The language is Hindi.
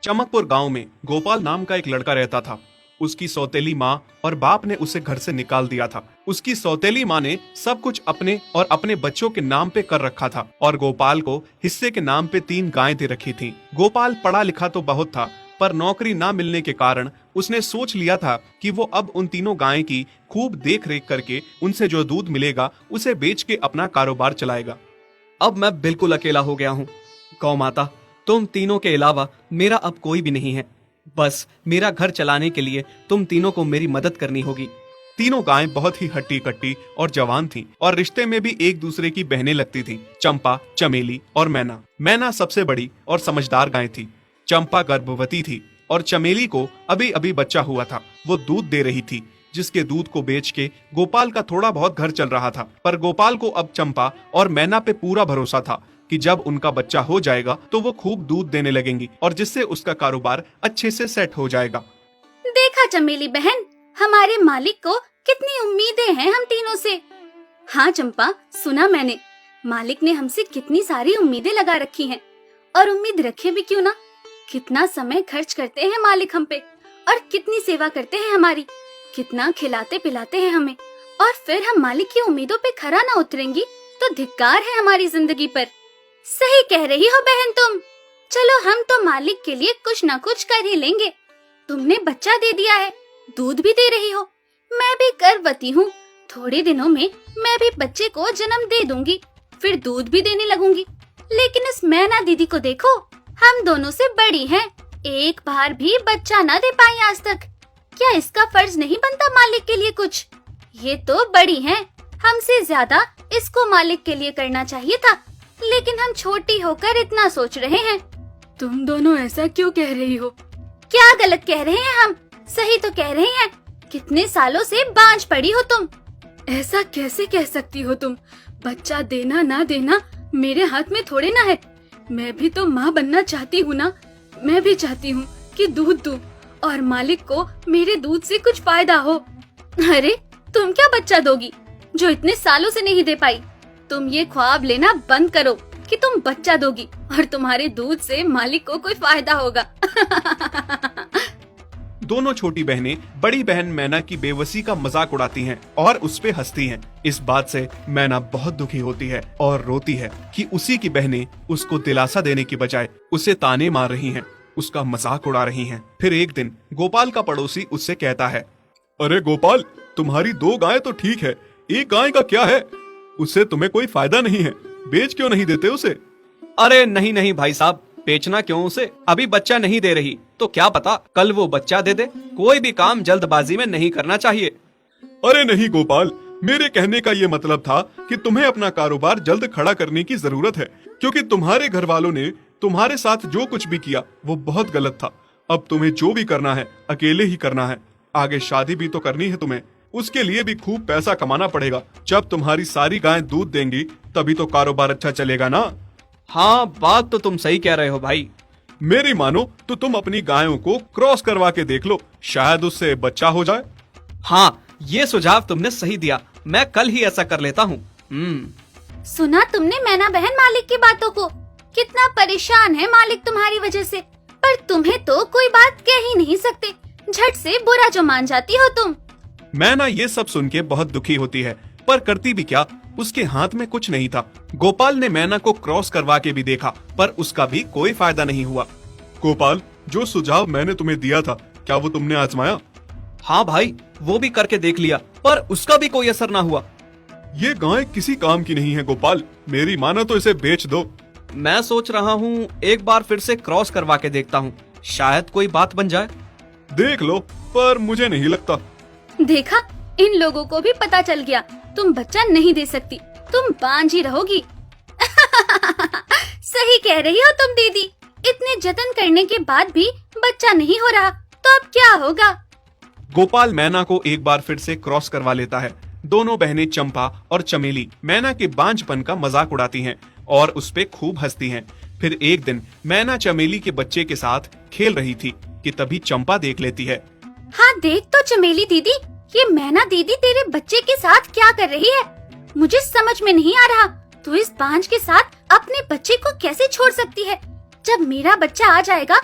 चमकपुर गांव में गोपाल नाम का एक लड़का रहता था। उसकी सौतेली माँ और बाप ने उसे घर से निकाल दिया था। उसकी सौतेली माँ ने सब कुछ अपने और अपने बच्चों के नाम पे कर रखा था और गोपाल को हिस्से के नाम पे 3 गायें दे रखी थीं। गोपाल पढ़ा लिखा तो बहुत था, पर नौकरी ना मिलने के कारण उसने सोच लिया था कि वो अब उन तीनों गायें की खूब देख रेख करके उनसे जो दूध मिलेगा उसे बेच के अपना कारोबार चलाएगा। अब मैं बिल्कुल अकेला हो गया हूँ। गौ माता, तुम तीनों के अलावा मेरा अब कोई भी नहीं है। बस मेरा घर चलाने के लिए तुम तीनों को मेरी मदद करनी होगी। तीनों गायें बहुत ही हट्टी कट्टी और जवान थीं और रिश्ते में भी एक दूसरे की बहनें लगती थीं। चंपा, चमेली और मैना। मैना सबसे बड़ी और समझदार गाय थी। चंपा गर्भवती थी और चमेली को अभी अभी बच्चा हुआ था। वो दूध दे रही थी, जिसके दूध को बेच के गोपाल का थोड़ा बहुत घर चल रहा था। पर गोपाल को अब चंपा और मैना पे पूरा भरोसा था कि जब उनका बच्चा हो जाएगा तो वो खूब दूध देने लगेंगी और जिससे उसका कारोबार अच्छे से सेट हो जाएगा। देखा चमेली बहन, हमारे मालिक को कितनी उम्मीदें हैं हम तीनों से। हाँ चंपा, सुना मैंने, मालिक ने हमसे कितनी सारी उम्मीदें लगा रखी हैं। और उम्मीद रखे भी क्यों ना, कितना समय खर्च करते हैं मालिक हम पे और कितनी सेवा करते हैं हमारी, कितना खिलाते पिलाते हैं हमें। और फिर हम मालिक की उम्मीदों पे खरा ना उतरेंगी तो धिक्कार है हमारी जिंदगी पर। सही कह रही हो बहन तुम। चलो हम तो मालिक के लिए कुछ ना कुछ कर ही लेंगे। तुमने बच्चा दे दिया है, दूध भी दे रही हो, मैं भी गर्भवती हूँ। थोड़े दिनों में मैं भी बच्चे को जन्म दे दूंगी, फिर दूध भी देने लगूंगी। लेकिन इस मैना दीदी को देखो, हम दोनों से बड़ी हैं, एक बार भी बच्चा ना दे पाई आज तक। क्या इसका फर्ज नहीं बनता मालिक के लिए कुछ? ये तो बड़ी हैं, हमसे ज्यादा इसको मालिक के लिए करना चाहिए था, लेकिन हम छोटी होकर इतना सोच रहे हैं। तुम दोनों ऐसा क्यों कह रही हो? क्या गलत कह रहे हैं हम? सही तो कह रहे हैं। कितने सालों से बांझ पड़ी हो तुम। ऐसा कैसे कह सकती हो तुम? बच्चा देना ना देना मेरे हाथ में थोड़े ना है। मैं भी तो माँ बनना चाहती हूँ ना। मैं भी चाहती हूँ कि दूध दूँ और मालिक को मेरे दूध से कुछ फायदा हो। अरे तुम क्या बच्चा दोगी जो इतने सालों से नहीं दे पाई? तुम ये ख्वाब लेना बंद करो कि तुम बच्चा दोगी और तुम्हारे दूध से मालिक को कोई फायदा होगा। दोनों छोटी बहनें बड़ी बहन मैना की बेबसी का मजाक उड़ाती हैं और उस पे हंसती हैं। इस बात से मैना बहुत दुखी होती है और रोती है कि उसी की बहनें उसको दिलासा देने की बजाय उसे ताने मार रही हैं, उसका मजाक उड़ा रही हैं। फिर एक दिन गोपाल का पड़ोसी उससे कहता है, अरे गोपाल, तुम्हारी 2 गायें तो ठीक है, एक गाय का क्या है? उससे तुम्हें कोई फायदा नहीं है, बेच क्यों नहीं देते उसे? अरे नहीं नहीं भाई साहब, बेचना क्यों उसे? अभी बच्चा नहीं दे रही तो क्या पता कल वो बच्चा दे दे। कोई भी काम जल्दबाजी में नहीं करना चाहिए। अरे नहीं गोपाल, मेरे कहने का ये मतलब था कि तुम्हें अपना कारोबार जल्द खड़ा करने की जरूरत है, क्योंकि तुम्हारे घर वालों ने तुम्हारे साथ जो कुछ भी किया वो बहुत गलत था। अब तुम्हें जो भी करना है अकेले ही करना है। आगे शादी भी तो करनी है तुम्हें, उसके लिए भी खूब पैसा कमाना पड़ेगा। जब तुम्हारी सारी गायें दूध देंगी तभी तो कारोबार अच्छा चलेगा ना। हाँ, बात तो तुम सही कह रहे हो भाई। मेरी मानो तो तुम अपनी गायों को क्रॉस करवा के देख लो, शायद उससे बच्चा हो जाए। हाँ, ये सुझाव तुमने सही दिया, मैं कल ही ऐसा कर लेता हूँ। सुना तुमने मैना बहन मालिक की बातों को? कितना परेशान है मालिक तुम्हारी वजह से, पर तुम्हें तो कोई बात कह ही नहीं सकते। झट से बुरा जो मान जाती हो तुम। मैना ये सब सुन के बहुत दुखी होती है, पर करती भी क्या, उसके हाथ में कुछ नहीं था। गोपाल ने मैना को क्रॉस करवा के भी देखा, पर उसका भी कोई फायदा नहीं हुआ। गोपाल, जो सुझाव मैंने तुम्हें दिया था, क्या वो तुमने आजमाया? हाँ भाई, वो भी करके देख लिया, पर उसका भी कोई असर ना हुआ। ये गाय किसी काम की नहीं है गोपाल, मेरी मानो तो इसे बेच दो। मैं सोच रहा हूँ एक बार फिर से क्रॉस करवा के देखता हूँ, शायद कोई बात बन जाए। देख लो, पर मुझे नहीं लगता। देखा, इन लोगों को भी पता चल गया, तुम बच्चा नहीं दे सकती, तुम बांझ ही रहोगी। सही कह रही हो तुम दीदी, इतने जतन करने के बाद भी बच्चा नहीं हो रहा तो अब क्या होगा? गोपाल मैना को एक बार फिर से क्रॉस करवा लेता है। दोनों बहनें चंपा और चमेली मैना के बांझपन का मजाक उड़ाती हैं और उस पे खूब हंसती हैं। फिर एक दिन मैना चमेली के बच्चे के साथ खेल रही थी कि तभी चंपा देख लेती है। हाँ देख तो चमेली दीदी, ये मैना दीदी तेरे बच्चे के साथ क्या कर रही है? मुझे समझ में नहीं आ रहा, तू इस बांझ के साथ अपने बच्चे को कैसे छोड़ सकती है? जब मेरा बच्चा आ जाएगा